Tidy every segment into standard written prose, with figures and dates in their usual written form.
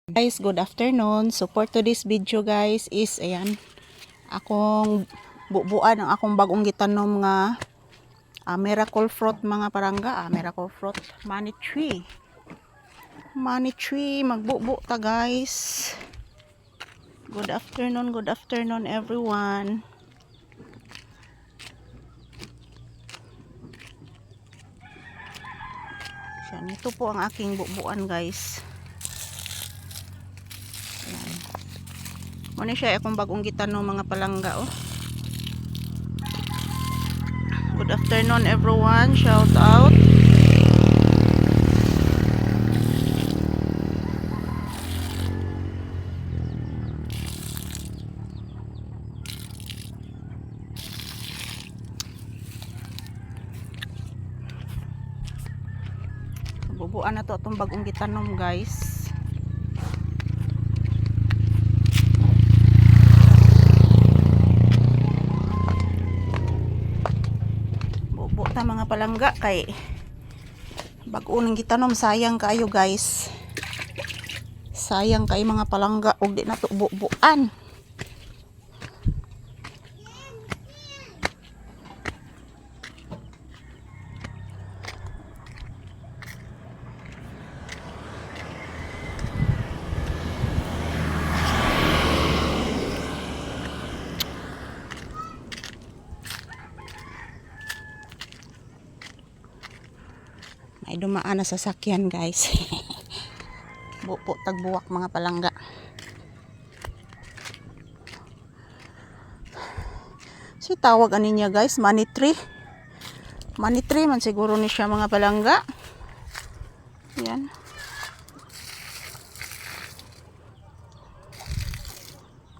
Guys, good afternoon. So for today's video guys is ayan, akong bubuan ang akong bagong gitanom nga miracle fruit mga parangga, miracle fruit, money tree. Money tree, magbubu ta guys. Good afternoon everyone. Yan, ito po ang aking bubuan guys. Muna siya akong bagong gitanom mga palangga oh. Good afternoon everyone, shout out. Bubuan na to itong bagong gitanom guys. Ta mga palangga kay bag-unang gitanom, sayang kayo guys, sayang kay mga palangga og di na to bubuan. May dumaan na sasakyan guys. Bupo tagbuwak mga palangga. Si tawag ani niya guys, money tree. Money tree man siguro ni siya mga palangga. Yan.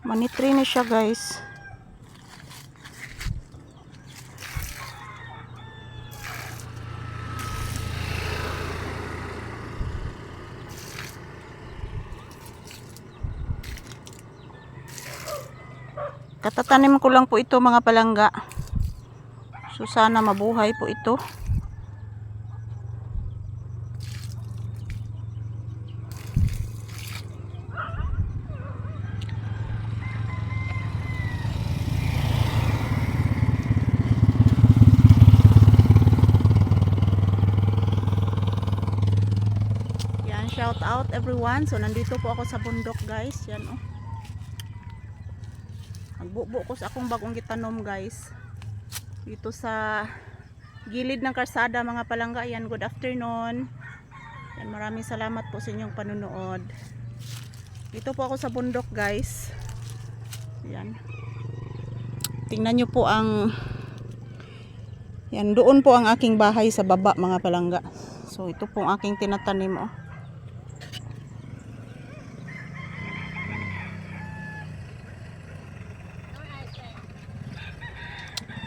Money tree ni siya guys. Katatanim ko lang po ito mga palangga. So sana mabuhay po ito. Yan, shout out everyone. So nandito po ako sa bundok guys. Yan oh. Magbubo ko sa akong bagong gitanom guys dito sa gilid ng karsada mga palangga. Yan, good afternoon. Yan, maraming salamat po sa inyong panunood. Dito po ako sa bundok guys. Yan, tingnan nyo po ang yan, doon po ang aking bahay sa baba mga palangga. So ito po ang aking tinatanim oh.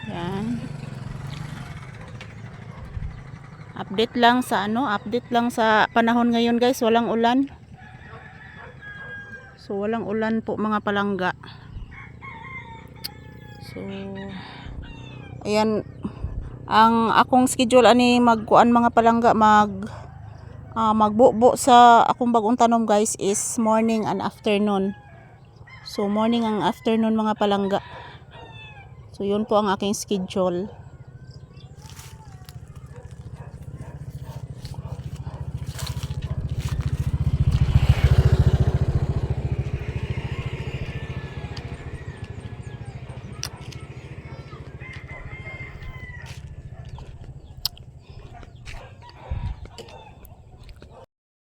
Yan. Update lang sa update lang sa panahon ngayon guys, walang ulan. So walang ulan po mga palangga. So ayan ang akong schedule ani magkuan mga palangga, magbubo sa akong bagong tanom guys is morning and afternoon. So morning and afternoon mga palangga. So yun po ang aking schedule.